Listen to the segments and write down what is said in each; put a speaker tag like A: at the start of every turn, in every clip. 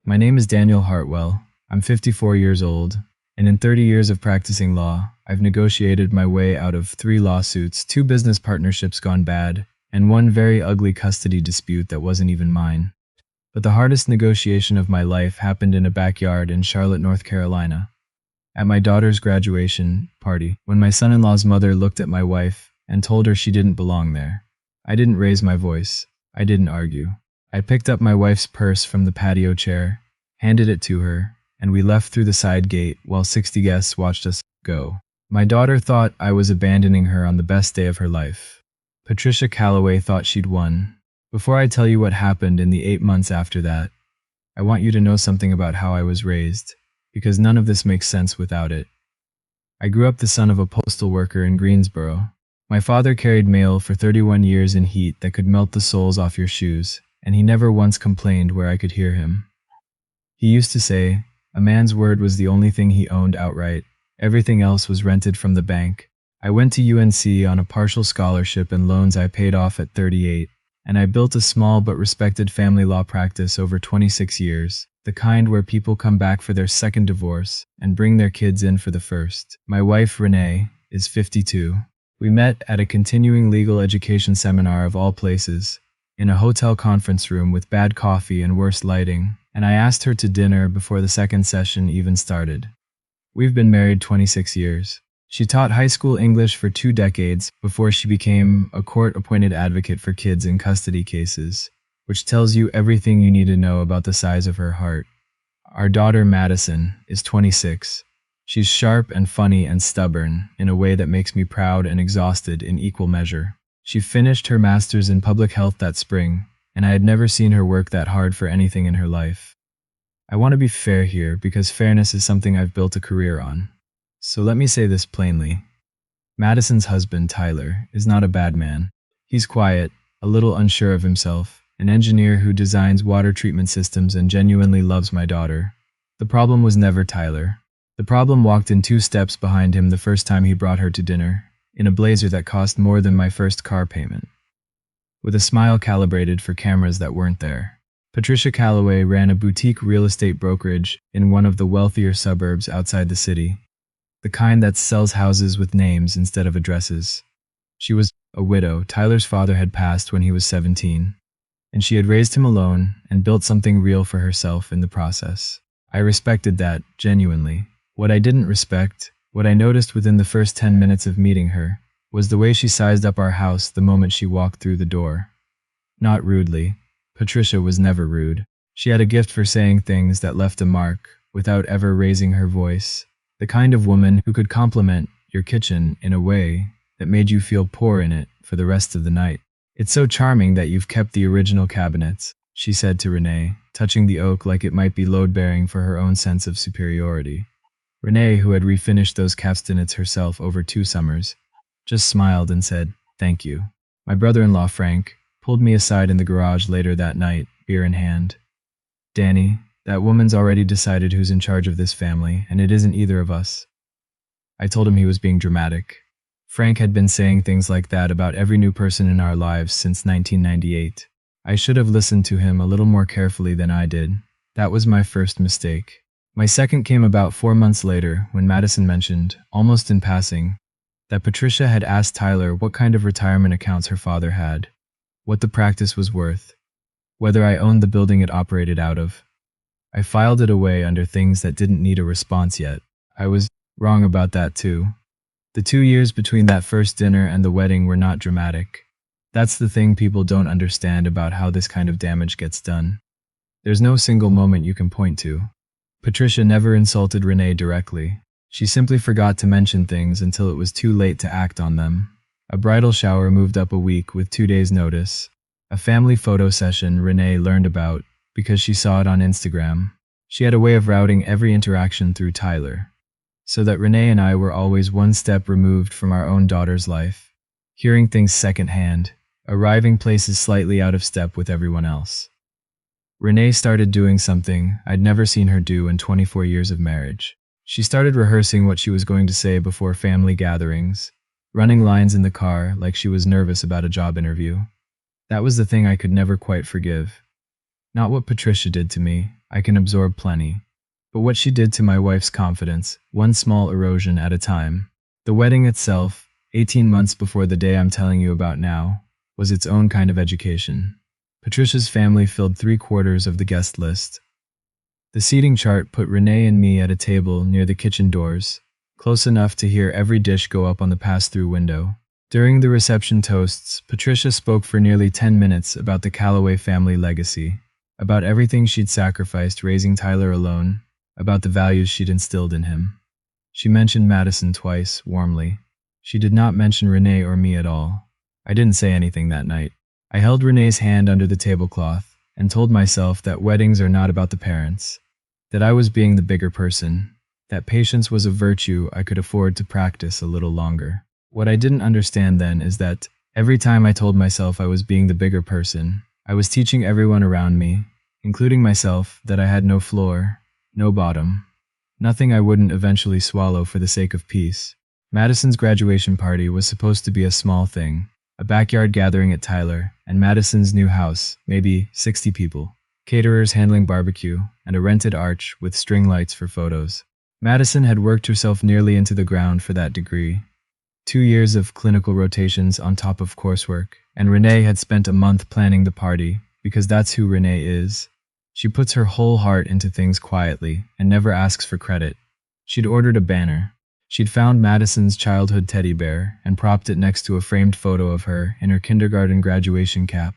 A: My name is Daniel Hartwell. I'm 54 years old, and in 30 years of practicing law, I've negotiated my way out of 3 lawsuits, 2 business partnerships gone bad, and 1 very ugly custody dispute that wasn't even mine. But the hardest negotiation of my life happened in a backyard in Charlotte, North Carolina. At my daughter's graduation party, when my son-in-law's mother looked at my wife and told her she didn't belong there. I didn't raise my voice. I didn't argue. I picked up my wife's purse from the patio chair, handed it to her, and we left through the side gate while 60 guests watched us go. My daughter thought I was abandoning her on the best day of her life. Patricia Calloway thought she'd won. Before I tell you what happened in the 8 months after that, I want you to know something about how I was raised, because none of this makes sense without it. I grew up the son of a postal worker in Greensboro. My father carried mail for 31 years in heat that could melt the soles off your shoes, and he never once complained where I could hear him. He used to say, a man's word was the only thing he owned outright. Everything else was rented from the bank. I went to UNC on a partial scholarship and loans I paid off at 38, and I built a small but respected family law practice over 26 years, the kind where people come back for their second divorce and bring their kids in for the first. My wife, Renee, is 52. We met at a continuing legal education seminar of all places, in a hotel conference room with bad coffee and worse lighting, and I asked her to dinner before the second session even started. We've been married 26 years. She taught high school English for 2 decades before she became a court-appointed advocate for kids in custody cases, which tells you everything you need to know about the size of her heart. Our daughter, Madison, is 26. She's sharp and funny and stubborn in a way that makes me proud and exhausted in equal measure. She finished her master's in public health that spring, and I had never seen her work that hard for anything in her life. I want to be fair here because fairness is something I've built a career on. So let me say this plainly. Madison's husband, Tyler, is not a bad man. He's quiet, a little unsure of himself, an engineer who designs water treatment systems and genuinely loves my daughter. The problem was never Tyler. The problem walked in 2 steps behind him the first time he brought her to dinner, in a blazer that cost more than my first car payment, with a smile calibrated for cameras that weren't there. Patricia Calloway ran a boutique real estate brokerage in one of the wealthier suburbs outside the city, the kind that sells houses with names instead of addresses. She was a widow. Tyler's father had passed when he was 17, and she had raised him alone and built something real for herself in the process. I respected that, genuinely. What I didn't respect, what I noticed within the first 10 minutes of meeting her, was the way she sized up our house the moment she walked through the door. Not rudely. Patricia was never rude. She had a gift for saying things that left a mark, without ever raising her voice. The kind of woman who could compliment your kitchen in a way that made you feel poor in it for the rest of the night. It's so charming that you've kept the original cabinets, she said to Renee, touching the oak like it might be load-bearing for her own sense of superiority. Renee, who had refinished those cabinets herself over 2 summers, just smiled and said, "Thank you." My brother-in-law, Frank, pulled me aside in the garage later that night, beer in hand. "Danny, that woman's already decided who's in charge of this family, and it isn't either of us." I told him he was being dramatic. Frank had been saying things like that about every new person in our lives since 1998. I should have listened to him a little more carefully than I did. That was my first mistake. My second came about 4 months later when Madison mentioned, almost in passing, that Patricia had asked Tyler what kind of retirement accounts her father had, what the practice was worth, whether I owned the building it operated out of. I filed it away under things that didn't need a response yet. I was wrong about that too. The 2 years between that first dinner and the wedding were not dramatic. That's the thing people don't understand about how this kind of damage gets done. There's no single moment you can point to. Patricia never insulted Renee directly. She simply forgot to mention things until it was too late to act on them. A bridal shower moved up a week with 2 days' notice. A family photo session Renee learned about because she saw it on Instagram. She had a way of routing every interaction through Tyler, so that Renee and I were always 1 step removed from our own daughter's life, hearing things secondhand, arriving places slightly out of step with everyone else. Renee started doing something I'd never seen her do in 24 years of marriage. She started rehearsing what she was going to say before family gatherings, running lines in the car like she was nervous about a job interview. That was the thing I could never quite forgive. Not what Patricia did to me, I can absorb plenty. But what she did to my wife's confidence, one small erosion at a time. The wedding itself, 18 months before the day I'm telling you about now, was its own kind of education. Patricia's family filled 3/4 of the guest list. The seating chart put Renee and me at a table near the kitchen doors, close enough to hear every dish go up on the pass-through window. During the reception toasts, Patricia spoke for nearly 10 minutes about the Calloway family legacy, about everything she'd sacrificed raising Tyler alone, about the values she'd instilled in him. She mentioned Madison twice, warmly. She did not mention Renee or me at all. I didn't say anything that night. I held Renee's hand under the tablecloth and told myself that weddings are not about the parents, that I was being the bigger person, that patience was a virtue I could afford to practice a little longer. What I didn't understand then is that every time I told myself I was being the bigger person, I was teaching everyone around me, including myself, that I had no floor, no bottom, nothing I wouldn't eventually swallow for the sake of peace. Madison's graduation party was supposed to be a small thing, a backyard gathering at Tyler and Madison's new house, maybe 60 people, caterers handling barbecue, and a rented arch with string lights for photos. Madison had worked herself nearly into the ground for that degree. 2 years of clinical rotations on top of coursework, and Renee had spent a month planning the party, because that's who Renee is. She puts her whole heart into things quietly and never asks for credit. She'd ordered a banner. She'd found Madison's childhood teddy bear and propped it next to a framed photo of her in her kindergarten graduation cap.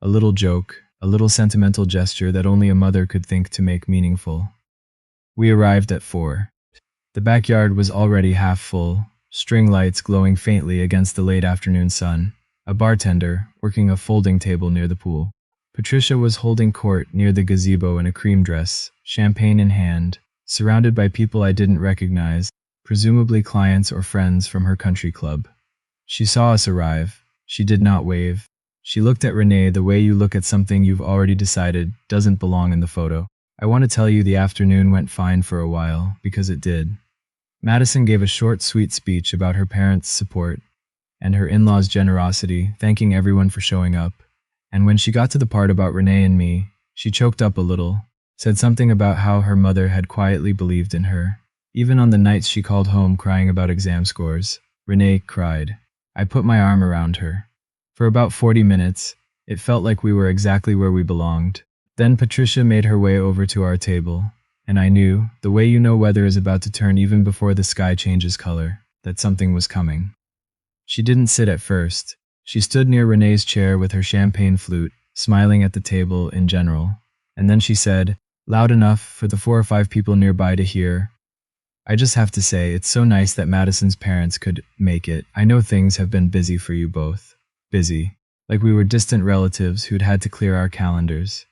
A: A little joke, a little sentimental gesture that only a mother could think to make meaningful. We arrived at 4. The backyard was already half full, string lights glowing faintly against the late afternoon sun, a bartender working a folding table near the pool. Patricia was holding court near the gazebo in a cream dress, champagne in hand, surrounded by people I didn't recognize, presumably clients or friends from her country club. She saw us arrive. She did not wave. She looked at Renee the way you look at something you've already decided doesn't belong in the photo. I want to tell you the afternoon went fine for a while, because it did. Madison gave a short, sweet speech about her parents' support and her in-laws' generosity, thanking everyone for showing up. And when she got to the part about Renee and me, she choked up a little, said something about how her mother had quietly believed in her. Even on the nights she called home crying about exam scores, Renee cried. I put my arm around her. For about 40 minutes, it felt like we were exactly where we belonged. Then Patricia made her way over to our table, and I knew, the way you know weather is about to turn even before the sky changes color, that something was coming. She didn't sit at first. She stood near Renee's chair with her champagne flute, smiling at the table in general. And then she said, loud enough for the 4 or 5 people nearby to hear, I just have to say, it's so nice that Madison's parents could make it. I know things have been busy for you both. Busy. Like we were distant relatives who'd had to clear our calendars.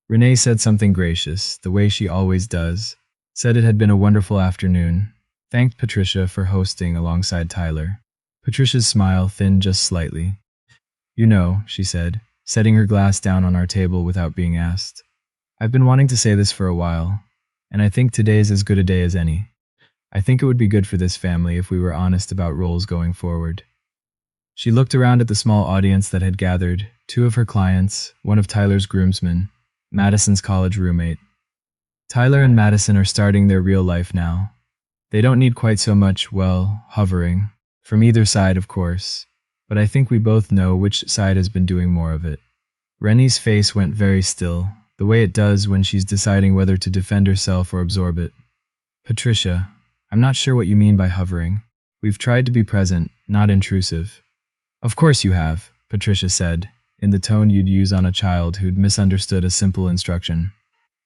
A: Renee said something gracious, the way she always does. Said it had been a wonderful afternoon. Thanked Patricia for hosting alongside Tyler. Patricia's smile thinned just slightly. You know, she said, setting her glass down on our table without being asked. I've been wanting to say this for a while, and I think today's as good a day as any. I think it would be good for this family if we were honest about roles going forward. She looked around at the small audience that had gathered, 2 of her clients, one of Tyler's groomsmen, Madison's college roommate. Tyler and Madison are starting their real life now. They don't need quite so much, well, hovering. From either side, of course. But I think we both know which side has been doing more of it. Rennie's face went very still, the way it does when she's deciding whether to defend herself or absorb it. Patricia, I'm not sure what you mean by hovering. We've tried to be present, not intrusive. Of course you have, Patricia said, in the tone you'd use on a child who'd misunderstood a simple instruction.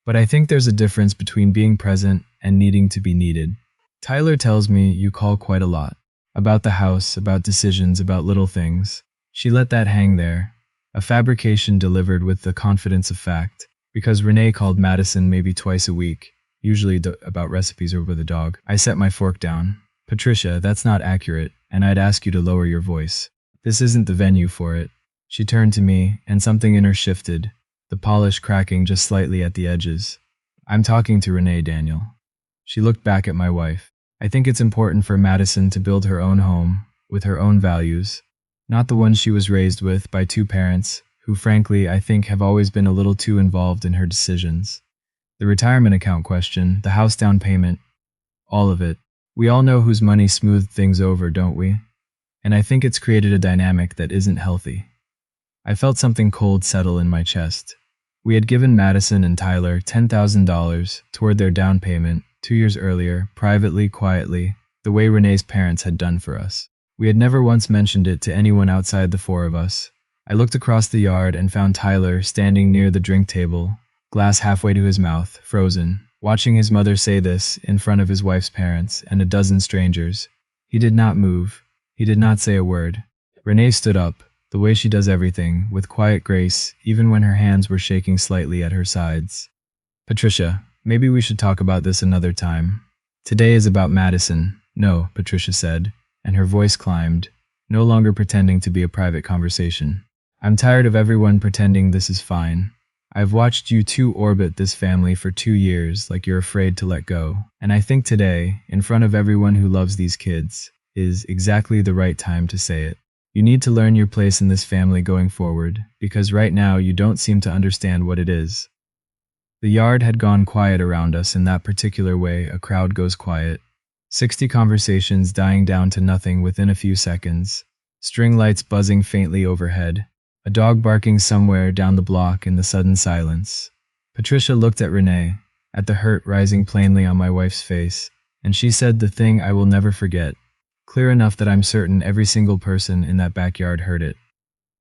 A: But I think there's a difference between being present and needing to be needed. Tyler tells me you call quite a lot. About the house, about decisions, about little things. She let that hang there. A fabrication delivered with the confidence of fact. Because Renee called Madison maybe twice a week. Usually about recipes or with a dog. I set my fork down. Patricia, that's not accurate, and I'd ask you to lower your voice. This isn't the venue for it. She turned to me, and something in her shifted, the polish cracking just slightly at the edges. I'm talking to Renee, Daniel. She looked back at my wife. I think it's important for Madison to build her own home, with her own values, not the ones she was raised with by 2 parents who frankly I think have always been a little too involved in her decisions. The retirement account question, the house down payment, all of it. We all know whose money smoothed things over, don't we? And I think it's created a dynamic that isn't healthy. I felt something cold settle in my chest. We had given Madison and Tyler $10,000 toward their down payment 2 years earlier, privately, quietly, the way Renee's parents had done for us. We had never once mentioned it to anyone outside the four of us. I looked across the yard and found Tyler standing near the drink table, glass halfway to his mouth, frozen, watching his mother say this in front of his wife's parents and a dozen strangers. He did not move. He did not say a word. Renee stood up, the way she does everything, with quiet grace, even when her hands were shaking slightly at her sides. Patricia, maybe we should talk about this another time. Today is about Madison. No, Patricia said, and her voice climbed, no longer pretending to be a private conversation. I'm tired of everyone pretending this is fine. I've watched you two orbit this family for 2 years like you're afraid to let go. And I think today, in front of everyone who loves these kids, is exactly the right time to say it. You need to learn your place in this family going forward, because right now you don't seem to understand what it is. The yard had gone quiet around us in that particular way a crowd goes quiet. 60 conversations dying down to nothing within a few seconds, string lights buzzing faintly overhead, a dog barking somewhere down the block in the sudden silence. Patricia looked at Renee, at the hurt rising plainly on my wife's face, and she said the thing I will never forget, clear enough that I'm certain every single person in that backyard heard it.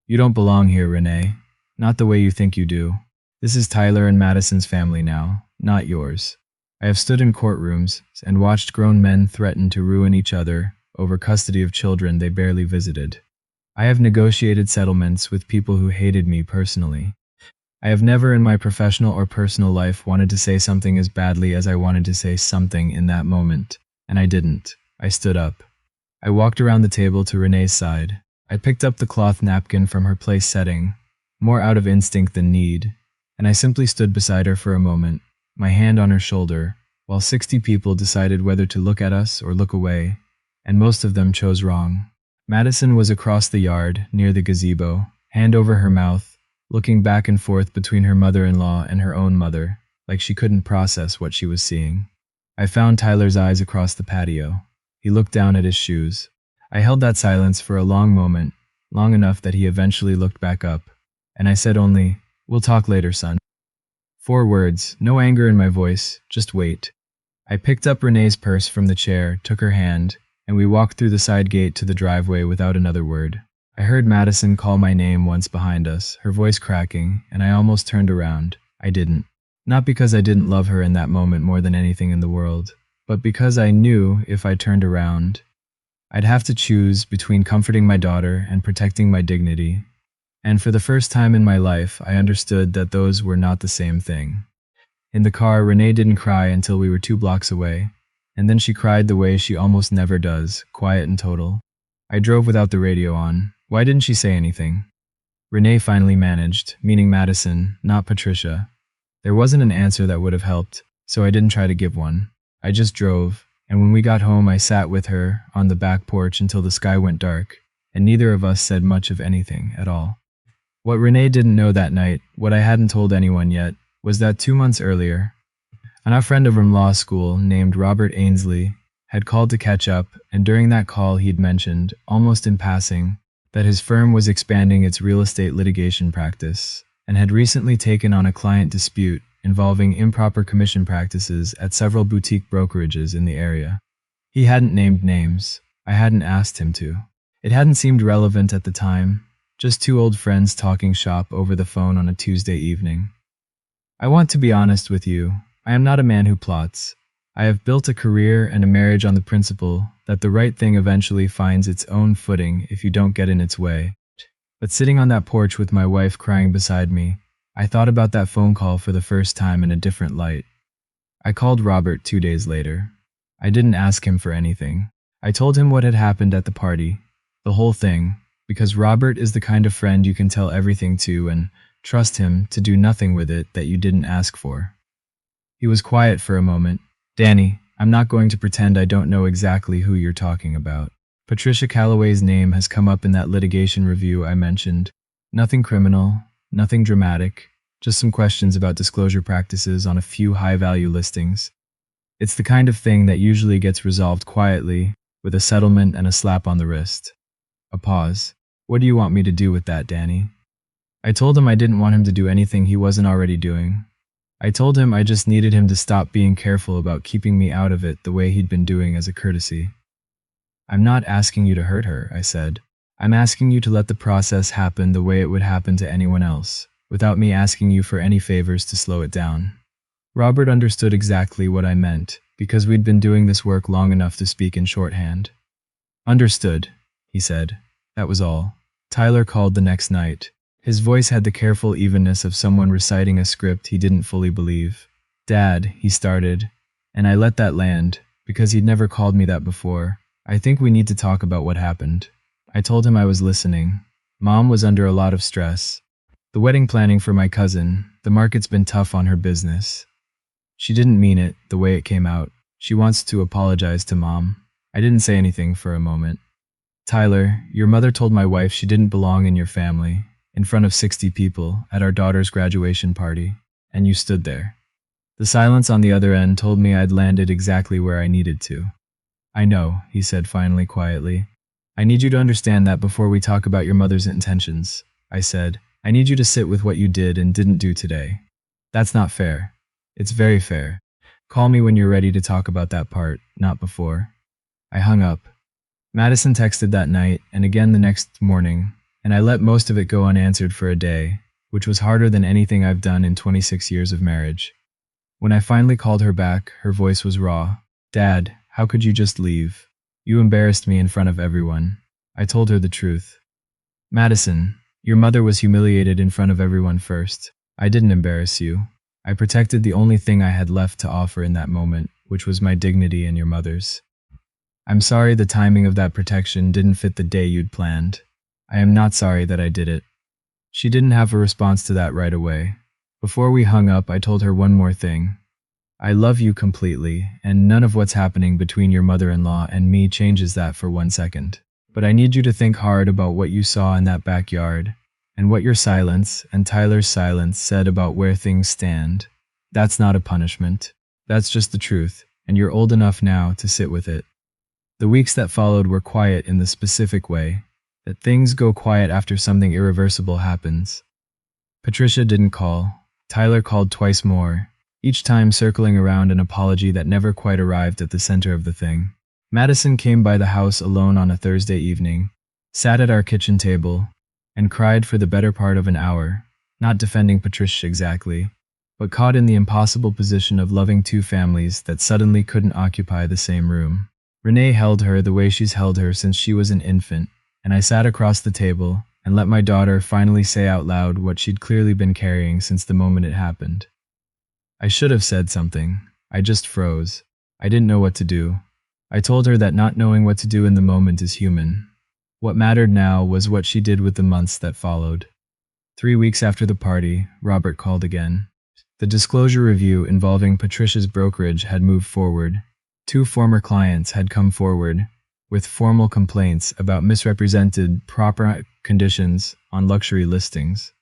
A: You don't belong here, Renee. Not the way you think you do. This is Tyler and Madison's family now, not yours. I have stood in courtrooms and watched grown men threaten to ruin each other over custody of children they barely visited. I have negotiated settlements with people who hated me personally. I have never in my professional or personal life wanted to say something as badly as I wanted to say something in that moment, and I didn't. I stood up. I walked around the table to Renee's side. I picked up the cloth napkin from her place setting, more out of instinct than need, and I simply stood beside her for a moment, my hand on her shoulder, while 60 people decided whether to look at us or look away, and most of them chose wrong. Madison was across the yard, near the gazebo, hand over her mouth, looking back and forth between her mother-in-law and her own mother, like she couldn't process what she was seeing. I found Tyler's eyes across the patio. He looked down at his shoes. I held that silence for a long moment, long enough that he eventually looked back up, and I said only, "We'll talk later, son." 4 words, no anger in my voice, just wait. I picked up Renee's purse from the chair, took her hand, and we walked through the side gate to the driveway without another word. I heard Madison call my name once behind us, her voice cracking, and I almost turned around. I didn't. Not because I didn't love her in that moment more than anything in the world, but because I knew if I turned around, I'd have to choose between comforting my daughter and protecting my dignity. And for the first time in my life, I understood that those were not the same thing. In the car, Renee didn't cry until we were 2 blocks away, and then she cried the way she almost never does, quiet and total. I drove without the radio on. Why didn't she say anything? Renee finally managed, meaning Madison, not Patricia. There wasn't an answer that would have helped, so I didn't try to give one. I just drove, and when we got home I sat with her on the back porch until the sky went dark, and neither of us said much of anything at all. What Renee didn't know that night, what I hadn't told anyone yet, was that 2 months earlier, a friend from law school named Robert Ainsley had called to catch up, and during that call he'd mentioned, almost in passing, that his firm was expanding its real estate litigation practice, and had recently taken on a client dispute involving improper commission practices at several boutique brokerages in the area. He hadn't named names. I hadn't asked him to. It hadn't seemed relevant at the time, just 2 old friends talking shop over the phone on a Tuesday evening. I want to be honest with you. I am not a man who plots. I have built a career and a marriage on the principle that the right thing eventually finds its own footing if you don't get in its way. But sitting on that porch with my wife crying beside me, I thought about that phone call for the first time in a different light. I called Robert 2 days later. I didn't ask him for anything. I told him what had happened at the party, the whole thing, because Robert is the kind of friend you can tell everything to and trust him to do nothing with it that you didn't ask for. He was quiet for a moment. "Danny, I'm not going to pretend I don't know exactly who you're talking about. Patricia Calloway's name has come up in that litigation review I mentioned. Nothing criminal, Nothing dramatic, just some questions about disclosure practices on a few high-value listings. It's the kind of thing that usually gets resolved quietly, with a settlement and a slap on the wrist. A pause. What do you want me to do with that, Danny? I told him I didn't want him to do anything he wasn't already doing. I told him I just needed him to stop being careful about keeping me out of it the way he'd been doing as a courtesy. I'm not asking you to hurt her, I said. I'm asking you to let the process happen the way it would happen to anyone else, without me asking you for any favors to slow it down. Robert understood exactly what I meant, because we'd been doing this work long enough to speak in shorthand. Understood, he said. That was all. Tyler called the next night. His voice had the careful evenness of someone reciting a script he didn't fully believe. Dad, he started, and I let that land, because he'd never called me that before. I think we need to talk about what happened. I told him I was listening. Mom was under a lot of stress. The wedding planning for my cousin, the market's been tough on her business. She didn't mean it, the way it came out. She wants to apologize to Mom. I didn't say anything for a moment. Tyler, your mother told my wife she didn't belong in your family, in front of 60 people, at our daughter's graduation party, and you stood there. The silence on the other end told me I'd landed exactly where I needed to. I know, he said finally quietly. I need you to understand that before we talk about your mother's intentions, I said. I need you to sit with what you did and didn't do today. That's not fair. It's very fair. Call me when you're ready to talk about that part, not before. I hung up. Madison texted that night, and again the next morning, and I let most of it go unanswered for a day, which was harder than anything I've done in 26 years of marriage. When I finally called her back, her voice was raw. Dad, how could you just leave? You embarrassed me in front of everyone. I told her the truth. Madison, your mother was humiliated in front of everyone first. I didn't embarrass you. I protected the only thing I had left to offer in that moment, which was my dignity and your mother's. I'm sorry the timing of that protection didn't fit the day you'd planned. I am not sorry that I did it. She didn't have a response to that right away. Before we hung up, I told her one more thing. I love you completely, and none of what's happening between your mother-in-law and me changes that for 1 second. But I need you to think hard about what you saw in that backyard, and what your silence and Tyler's silence said about where things stand. That's not a punishment. That's just the truth, and you're old enough now to sit with it. The weeks that followed were quiet in the specific way that things go quiet after something irreversible happens. Patricia didn't call. Tyler called twice more, each time circling around an apology that never quite arrived at the center of the thing. Madison came by the house alone on a Thursday evening, sat at our kitchen table, and cried for the better part of an hour, not defending Patricia exactly, but caught in the impossible position of loving two families that suddenly couldn't occupy the same room. Renee held her the way she's held her since she was an infant, and I sat across the table and let my daughter finally say out loud what she'd clearly been carrying since the moment it happened. I should have said something. I just froze. I didn't know what to do. I told her that not knowing what to do in the moment is human. What mattered now was what she did with the months that followed. 3 weeks after the party, Robert called again. The disclosure review involving Patricia's brokerage had moved forward. 2 former clients had come forward with formal complaints about misrepresented proper conditions on luxury listings.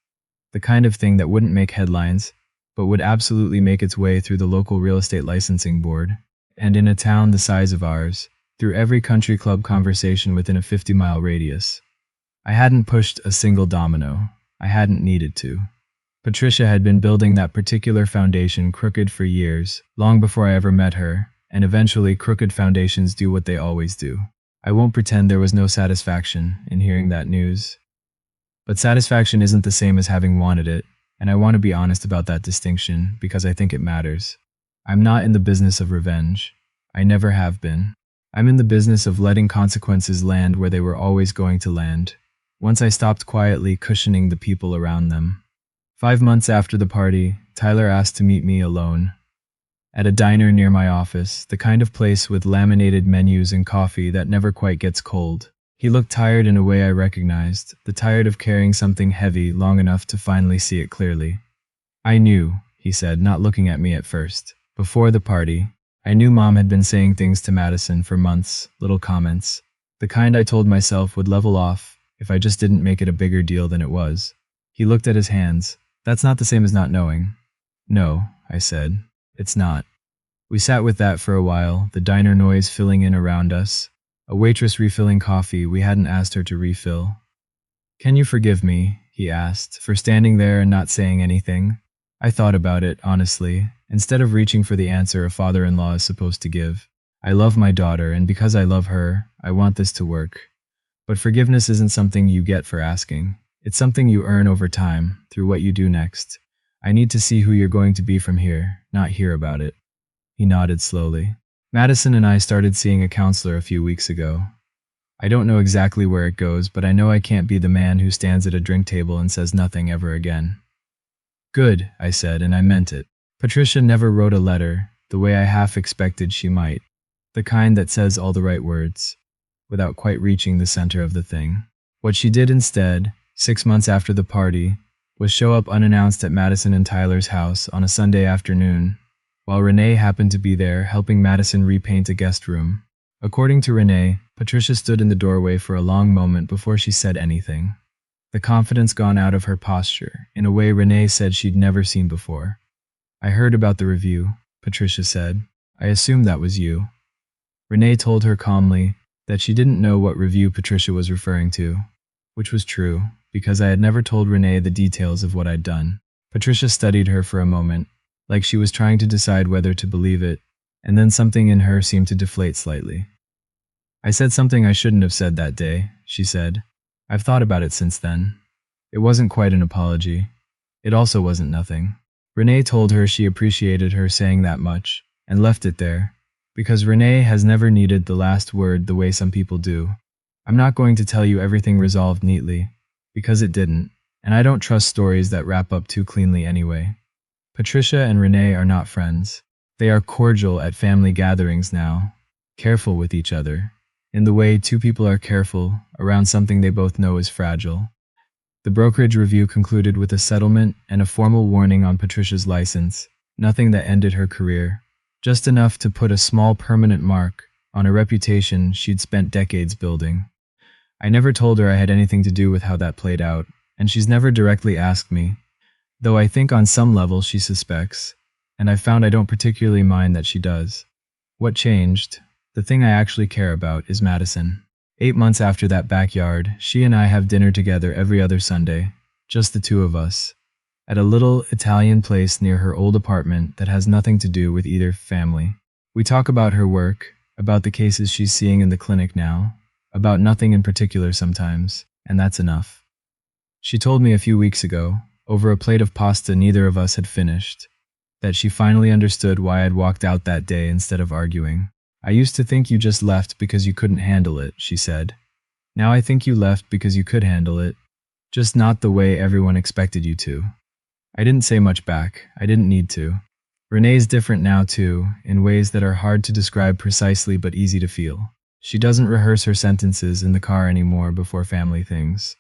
A: The kind of thing that wouldn't make headlines, but would absolutely make its way through the local real estate licensing board, and in a town the size of ours, through every country club conversation within a 50-mile radius. I hadn't pushed a single domino. I hadn't needed to. Patricia had been building that particular foundation crooked for years, long before I ever met her, and eventually crooked foundations do what they always do. I won't pretend there was no satisfaction in hearing that news. But satisfaction isn't the same as having wanted it, and I want to be honest about that distinction because I think it matters. I'm not in the business of revenge. I never have been. I'm in the business of letting consequences land where they were always going to land, once I stopped quietly cushioning the people around them. 5 months after the party, Tyler asked to meet me alone. At a diner near my office, the kind of place with laminated menus and coffee that never quite gets cold. He looked tired in a way I recognized, the tired of carrying something heavy long enough to finally see it clearly. I knew, he said, not looking at me at first. Before the party, I knew Mom had been saying things to Madison for months, little comments, the kind I told myself would level off if I just didn't make it a bigger deal than it was. He looked at his hands. That's not the same as not knowing. No, I said. It's not. We sat with that for a while, the diner noise filling in around us, a waitress refilling coffee we hadn't asked her to refill. Can you forgive me, he asked, for standing there and not saying anything? I thought about it, honestly, instead of reaching for the answer a father-in-law is supposed to give. I love my daughter, and because I love her, I want this to work. But forgiveness isn't something you get for asking. It's something you earn over time, through what you do next. I need to see who you're going to be from here, not hear about it. He nodded slowly. Madison and I started seeing a counselor a few weeks ago. I don't know exactly where it goes, but I know I can't be the man who stands at a drink table and says nothing ever again. Good, I said, and I meant it. Patricia never wrote a letter, the way I half expected she might. The kind that says all the right words, without quite reaching the center of the thing. What she did instead, 6 months after the party, was show up unannounced at Madison and Tyler's house on a Sunday afternoon, while Renee happened to be there helping Madison repaint a guest room. According to Renee, Patricia stood in the doorway for a long moment before she said anything. The confidence gone out of her posture, in a way Renee said she'd never seen before. I heard about the review, Patricia said. I assumed that was you. Renee told her calmly that she didn't know what review Patricia was referring to, which was true, because I had never told Renee the details of what I'd done. Patricia studied her for a moment, like she was trying to decide whether to believe it, and then something in her seemed to deflate slightly. I said something I shouldn't have said that day, she said. I've thought about it since then. It wasn't quite an apology. It also wasn't nothing. Renee told her she appreciated her saying that much, and left it there, because Renee has never needed the last word the way some people do. I'm not going to tell you everything resolved neatly, because it didn't, and I don't trust stories that wrap up too cleanly anyway. Patricia and Renee are not friends. They are cordial at family gatherings now, careful with each other, in the way two people are careful around something they both know is fragile. The brokerage review concluded with a settlement and a formal warning on Patricia's license, nothing that ended her career, just enough to put a small permanent mark on a reputation she'd spent decades building. I never told her I had anything to do with how that played out, and she's never directly asked me, though I think on some level she suspects, and I've found I don't particularly mind that she does. What changed, the thing I actually care about, is Madison. 8 months after that backyard, she and I have dinner together every other Sunday, just the two of us, at a little Italian place near her old apartment that has nothing to do with either family. We talk about her work, about the cases she's seeing in the clinic now, about nothing in particular sometimes, and that's enough. She told me a few weeks ago, over a plate of pasta neither of us had finished, that she finally understood why I'd walked out that day instead of arguing. I used to think you just left because you couldn't handle it, she said. Now I think you left because you could handle it, just not the way everyone expected you to. I didn't say much back. I didn't need to. Renee's different now too, in ways that are hard to describe precisely but easy to feel. She doesn't rehearse her sentences in the car anymore before family things.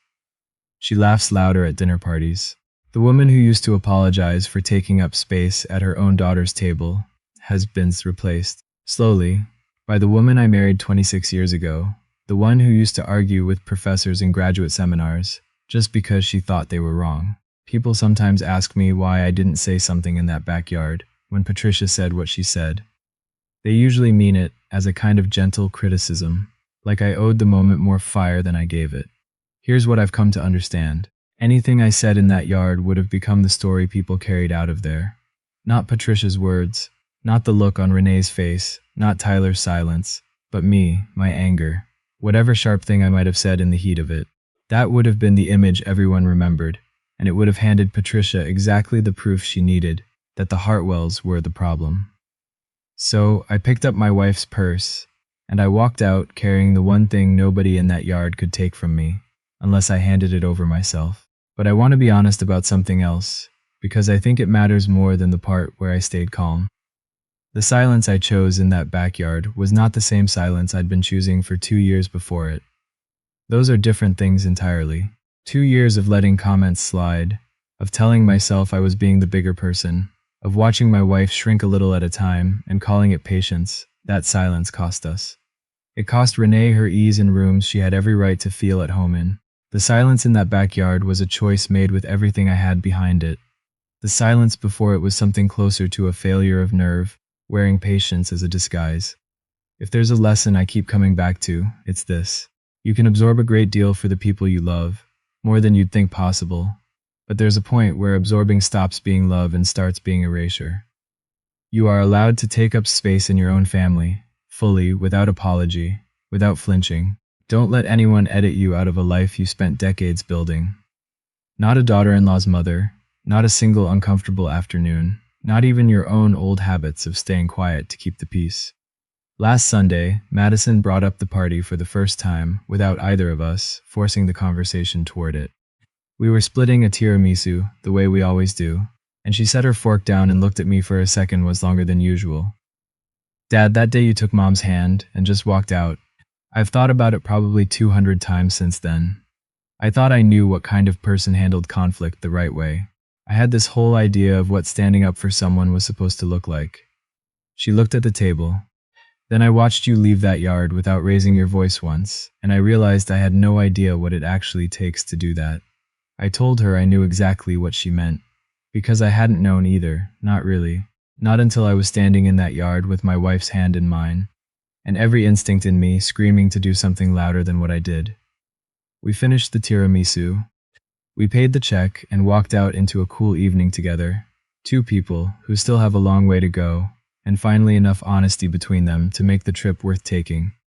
A: She laughs louder at dinner parties. The woman who used to apologize for taking up space at her own daughter's table has been replaced, slowly, by the woman I married 26 years ago, the one who used to argue with professors in graduate seminars just because she thought they were wrong. People sometimes ask me why I didn't say something in that backyard when Patricia said what she said. They usually mean it as a kind of gentle criticism, like I owed the moment more fire than I gave it. Here's what I've come to understand. Anything I said in that yard would have become the story people carried out of there. Not Patricia's words, not the look on Renee's face, not Tyler's silence, but me, my anger, whatever sharp thing I might have said in the heat of it. That would have been the image everyone remembered, and it would have handed Patricia exactly the proof she needed that the Hartwells were the problem. So I picked up my wife's purse, and I walked out carrying the one thing nobody in that yard could take from me, unless I handed it over myself. But I want to be honest about something else, because I think it matters more than the part where I stayed calm. The silence I chose in that backyard was not the same silence I'd been choosing for 2 years before it. Those are different things entirely. 2 years of letting comments slide, of telling myself I was being the bigger person, of watching my wife shrink a little at a time and calling it patience. That silence cost us. It cost Renee her ease in rooms she had every right to feel at home in. The silence in that backyard was a choice made with everything I had behind it. The silence before it was something closer to a failure of nerve, wearing patience as a disguise. If there's a lesson I keep coming back to, it's this. You can absorb a great deal for the people you love, more than you'd think possible. But there's a point where absorbing stops being love and starts being erasure. You are allowed to take up space in your own family, fully, without apology, without flinching. Don't let anyone edit you out of a life you spent decades building. Not a daughter-in-law's mother, not a single uncomfortable afternoon, not even your own old habits of staying quiet to keep the peace. Last Sunday, Madison brought up the party for the first time without either of us forcing the conversation toward it. We were splitting a tiramisu, the way we always do, and she set her fork down and looked at me for a second was longer than usual. Dad, that day you took Mom's hand and just walked out. I've thought about it probably 200 times since then. I thought I knew what kind of person handled conflict the right way. I had this whole idea of what standing up for someone was supposed to look like. She looked at the table. Then I watched you leave that yard without raising your voice once, and I realized I had no idea what it actually takes to do that. I told her I knew exactly what she meant, because I hadn't known either, not really. Not until I was standing in that yard with my wife's hand in mine, and every instinct in me screaming to do something louder than what I did. We finished the tiramisu. We paid the check and walked out into a cool evening together. Two people who still have a long way to go, and finally enough honesty between them to make the trip worth taking.